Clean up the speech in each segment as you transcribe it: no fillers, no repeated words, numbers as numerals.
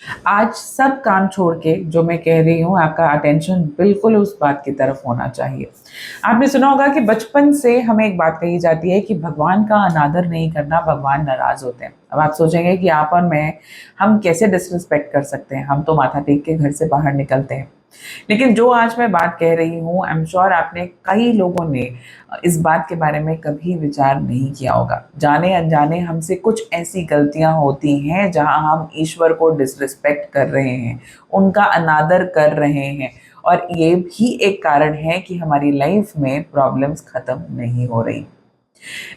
आज सब काम छोड़ के जो मैं कह रही हूँ, आपका अटेंशन बिल्कुल उस बात की तरफ होना चाहिए। आपने सुना होगा कि बचपन से हमें एक बात कही जाती है कि भगवान का अनादर नहीं करना, भगवान नाराज़ होते हैं। अब आप सोचेंगे कि आप और मैं, हम कैसे डिसरिस्पेक्ट कर सकते हैं? हम तो माथा टेक के घर से बाहर निकलते हैं। लेकिन जो आज मैं बात कह रही हूँ, आई एम श्योर आपने कई लोगों ने इस बात के बारे में कभी विचार नहीं किया होगा। जाने-अनजाने हमसे कुछ ऐसी गलतियाँ होती हैं जहाँ हम ईश्वर को डिसरिस्पेक्ट कर रहे हैं, उनका अनादर कर रहे हैं और ये भी एक कारण है कि हमारी लाइफ में प्रॉब्लम्स खत्म नहीं हो रही।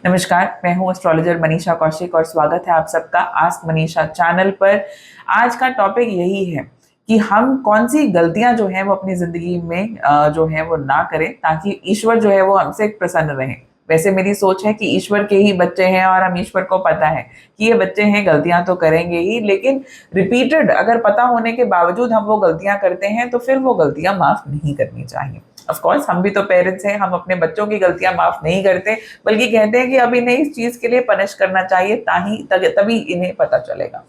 नमस्कार, मैं हूँ एस्ट्रोलॉजर मनीषा कौशिक और स्वागत है आप सबका आस्क मनीषा चैनल पर। आज का टॉपिक यही है कि हम कौन-सी गलतियाँ जो हैं वो अपनी ज़िंदगी में जो है वो ना करें ताकि ईश्वर जो है वो हमसे प्रसन्न रहें। वैसे मेरी सोच है कि ईश्वर के ही बच्चे हैं और हम ईश्वर को पता है कि ये बच्चे हैं, गलतियाँ तो करेंगे ही, लेकिन रिपीटेड अगर पता होने के बावजूद हम वो गलतियाँ करते हैं तो फिर वो गलतियाँ माफ़ नहीं करनी चाहिए। ऑफ कोर्स हम भी तो पेरेंट्स हैं, हम अपने बच्चों की गलतियाँ माफ़ नहीं करते, बल्कि कहते हैं कि अब इन्हें इस चीज़ के लिए पनिश करना चाहिए तभी इन्हें पता चलेगा।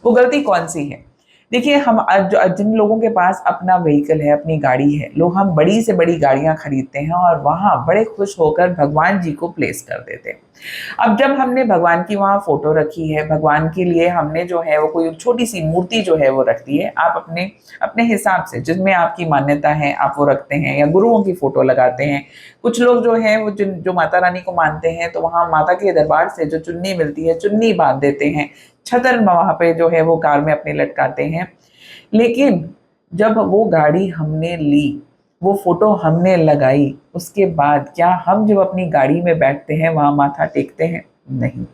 वो गलती कौन-सी है? देखिए, हम जिन लोगों के पास अपना व्हीकल है, अपनी गाड़ी है, लोग हम बड़ी से बड़ी गाड़ियाँ खरीदते हैं और वहाँ बड़े खुश होकर भगवान जी को प्लेस कर देते हैं। अब जब हमने भगवान की वहाँ फ़ोटो रखी है, भगवान के लिए हमने जो है वो कोई छोटी-सी मूर्ति जो है वो रख दी है, आप अपने अपने हिसाब से जिसमें आपकी मान्यता है, आप वो रखते हैं या गुरुओं की फ़ोटो लगाते हैं। कुछ लोग जो हैं वो जो माता रानी को मानते हैं, तो वहाँ माता के दरबार से जो चुन्नी मिलती है, चुन्नी बाँध देते हैं। छतर वहाँ पे जो है वो कार में अपनी लटकाते हैं। लेकिन जब वो गाड़ी हमने ली, वो फ़ोटो हमने लगाई, उसके बाद क्या हम जब अपनी गाड़ी में बैठते हैं, वहाँ माथा टेकते हैं? नहीं।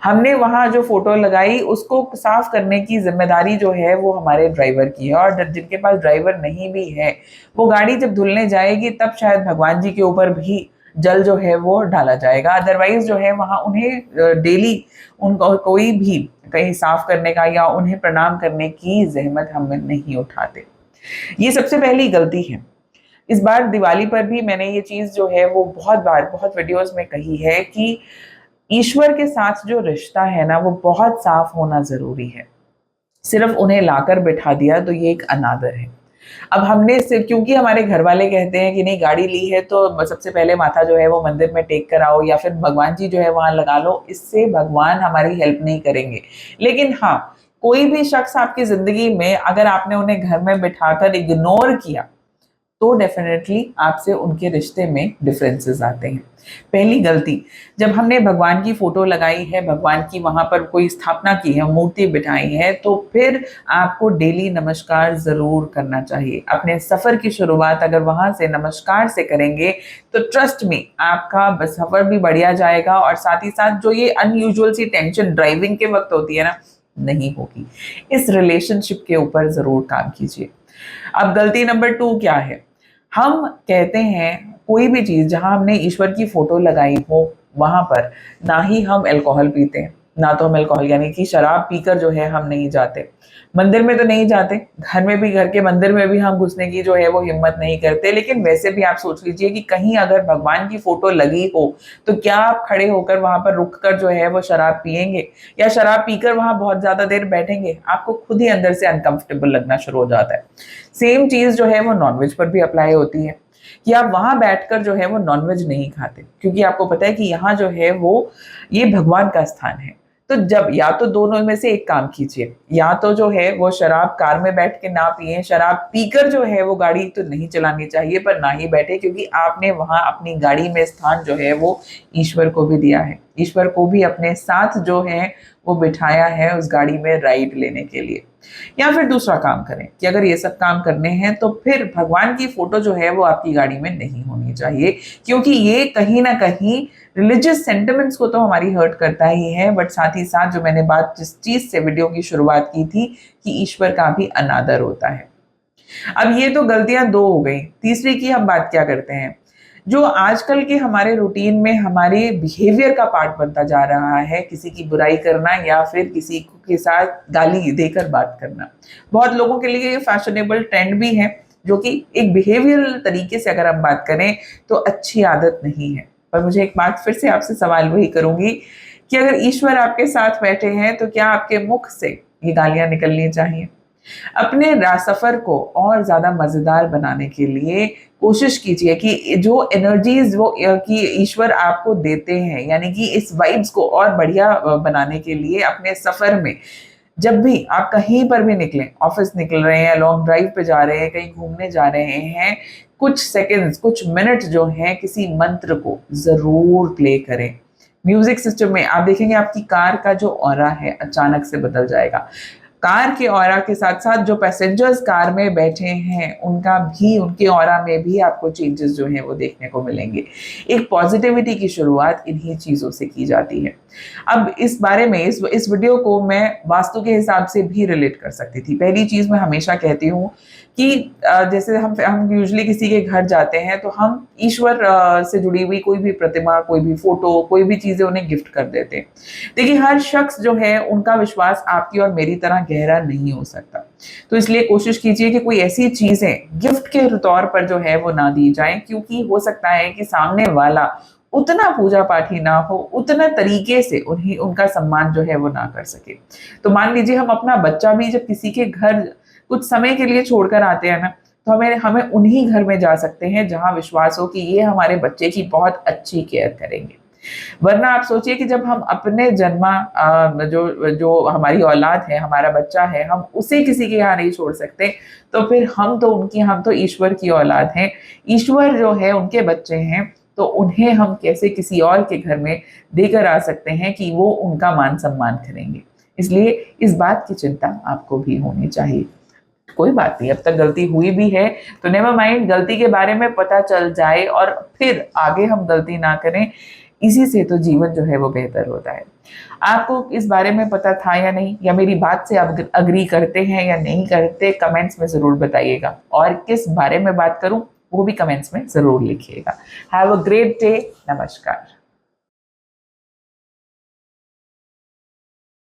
हमने वहाँ जो फ़ोटो लगाई, उसको साफ़ करने की ज़िम्मेदारी जो है, वो हमारे ड्राइवर की है और ज जिनके पास ड्राइवर नहीं भी है, वो गाड़ी जब धुलने जाएगी, तब शायद भगवान जी के ऊपर भी जल जो है, वो डाला जाएगा। अदरवाइज़ जो है, वहाँ उन्हें डेली उनको कोई भी कहीं साफ़ करने का या उन्हें प्रणाम करने की ज़हमत हम नहीं उठाते। ये सबसे पहली गलती है। इस बार दिवाली पर भी मैंने ये चीज़ जो है वो बहुत बार, बहुत वीडियोज़ में कही है कि ईश्वर के साथ जो रिश्ता है ना, वो बहुत साफ़ होना ज़रूरी है। सिर्फ़ उन्हें लाकर बिठा दिया तो ये एक अनादर है। अब हमने सिर्फ़ क्योंकि हमारे घरवाले कहते हैं कि नहीं गाड़ी ली है तो सबसे पहले माथा जो है वो मंदिर में टेक कर आओ या फिर भगवान जी जो है वहाँ लगा लो, इससे भगवान हमारी हेल्प नहीं करेंगे। लेकिन हाँ, कोई भी शख्स आपकी ज़िंदगी में अगर आपने उन्हें घर में बिठाकर इग्नोर किया, तो डेफ़िनेटली आपसे उनके रिश्ते में डिफ़रेंसेस आते हैं। पहली गलती, जब हमने भगवान की फ़ोटो लगाई है, भगवान की वहाँ पर कोई स्थापना की है, मूर्ति बिठाई है, तो फिर आपको डेली नमस्कार ज़रूर करना चाहिए। अपने सफ़र की शुरुआत अगर वहाँ से नमस्कार से करेंगे, तो ट्रस्ट मी आपका सफ़र भी बढ़िया जाएगा और साथ ही साथ जो ये अनयूजुअल सी टेंशन ड्राइविंग के वक़्त होती है ना, नहीं होगी। इस रिलेशनशिप के ऊपर ज़रूर काम कीजिए। अब गलती नंबर 2 क्या है? हम कहते हैं कोई भी चीज़ जहाँ हमने ईश्वर की फ़ोटो लगाई हो, वहाँ पर ना ही हम अल्कोहल पीते हैं, ना तो हम अल्कोहल यानी कि शराब पीकर जो है हम नहीं जाते। मंदिर में तो नहीं जाते, घर में भी घर के मंदिर में भी हम घुसने की जो है वो हिम्मत नहीं करते। लेकिन वैसे भी आप सोच लीजिए कि कहीं अगर भगवान की फ़ोटो लगी हो, तो क्या आप खड़े होकर वहाँ पर रुक कर जो है वो शराब पिएँगे? या शराब पीकर वहाँ बहुत ज़्यादा देर बैठेंगे? आपको खुद ही अंदर से अनकम्फ़र्टेबल लगना शुरू हो जाता है। सेम चीज़ जो है वो नॉन-वेज पर भी अप्लाई होती है, कि आप वहाँ बैठकर जो है वो नॉन-वेज नहीं खाते, क्योंकि आपको पता है कि यहाँ जो है वो ये भगवान का स्थान है। तो जब या तो दोनों में से एक काम कीजिए, या तो जो है वो शराब कार में बैठ के ना पिएँ, शराब पीकर जो है वो गाड़ी तो नहीं चलानी चाहिए पर ना ही बैठे क्योंकि आपने वहाँ अपनी गाड़ी में स्थान जो है वो ईश्वर को भी दिया है। ईश्वर को भी अपने साथ जो है वो बिठाया है उस गाड़ी में राइड लेने के लिए। या फिर दूसरा काम करें कि अगर ये सब काम करने हैं तो फिर भगवान की फ़ोटो जो है वो आपकी गाड़ी में नहीं होनी चाहिए क्योंकि ये कहीं न कहीं रिलीजियस सेंटिमेंट्स को तो हमारी हर्ट करता ही है बट साथ ही साथ जो मैंने बात जिस चीज़ से वीडियो की शुरुआत की थी कि ईश्वर का भी अनादर होता है। अब ये तो गलतियाँ 2 हो गई, तीसरी की हम बात क्या करते हैं? जो आजकल के हमारे रूटीन में हमारे बिहेवियर का पार्ट बनता जा रहा है, किसी की बुराई करना या फिर किसी के साथ गाली देकर बात करना। बहुत लोगों के लिए ये फैशनेबल ट्रेंड भी है, जो कि एक बिहेवियरल तरीके से अगर हम बात करें, तो अच्छी आदत नहीं है। पर मुझे एक बात फिर से आपसे सवाल वही करूँगी कि अगर ईश्वर आपके साथ बैठे हैं, तो क्या आपके मुख से ये गालियाँ निकलनी चाहिए? अपने सफ़र को और ज़्यादा मज़ेदार बनाने के लिए कोशिश कीजिए कि जो एनर्जीज़ वो कि ईश्वर आपको देते हैं, यानी कि इस वाइब्स को और बढ़िया बनाने के लिए अपने सफ़र में जब भी आप कहीं पर भी निकलें, ऑफ़िस निकल रहे हैं, लॉन्ग ड्राइव पे जा रहे हैं, कहीं घूमने जा रहे हैं, कुछ सेकंड्स, कुछ मिनट जो हैं किसी मंत्र को ज़रूर प्ले करें। म्यूज़िक सिस्टम में आप देखेंगे आपकी कार का जो ऑरा है अचानक से बदल जाएगा। कार के ऑरा के साथ-साथ जो पैसेंजर्स कार में बैठे हैं, उनका भी उनके ऑरा में भी आपको चेंजेस जो हैं वो देखने को मिलेंगे। एक पॉज़िटिविटी की शुरुआत इन्हीं चीज़ों से की जाती है। अब इस बारे में इस वीडियो को मैं वास्तु के हिसाब से भी रिलेट कर सकती थी। पहली चीज़ मैं हमेशा कहती हूँ कि जैसे हम यूजुअली किसी के घर जाते हैं तो हम ईश्वर से जुड़ी हुई कोई भी प्रतिमा, कोई भी फ़ोटो, कोई भी चीज़ें उन्हें गिफ्ट कर देते हैं। देखिए हर शख्स जो है उनका विश्वास आपकी और मेरी तरह गहरा नहीं हो सकता। तो इसलिए कोशिश कीजिए कि कोई ऐसी चीज़ें गिफ्ट के तौर पर जो है वो ना दी जाएँ, क्योंकि हो सकता है कि सामने वाला उतना पूजा-पाठी ना हो, उतना तरीके से उनका सम्मान जो है वो ना कर सके। तो मान लीजिए हम अपना बच्चा भी जब किसी के घर कुछ समय के लिए छोड़कर आते हैं ना, तो हमें हमें उन्हीं घर में जा सकते हैं जहाँ विश्वास हो कि ये हमारे बच्चे की बहुत अच्छी केयर करेंगे। वरना आप सोचिए कि जब हम अपने जो जो हमारी औलाद है, हमारा बच्चा है, हम उसे किसी के यहाँ नहीं छोड़ सकते, तो फिर हम तो ईश्वर की औलाद हैं। ईश्वर जो है उनके बच्चे हैं, तो उन्हें हम कैसे किसी और के घर में देकर आ सकते हैं कि वो उनका मान-सम्मान करेंगे। इसलिए इस बात की चिंता आपको भी होनी चाहिए। कोई बात नहीं, अब तक गलती हुई भी है, तो नेवर माइंड, गलती के बारे में पता चल जाए और फिर आगे हम गलती ना करें, इसी से तो जीवन जो है वो बेहतर होता है। आपको इस बारे में पता था या नहीं, या मेरी बात से आप एग्री करते हैं या नहीं करते, कमेंट्स में ज़रूर बताइएगा और किस बारे में बात करूँ, वो भी कमेंट्स में ज़रूर लिखिएगा। Have a great day. नमस्कार।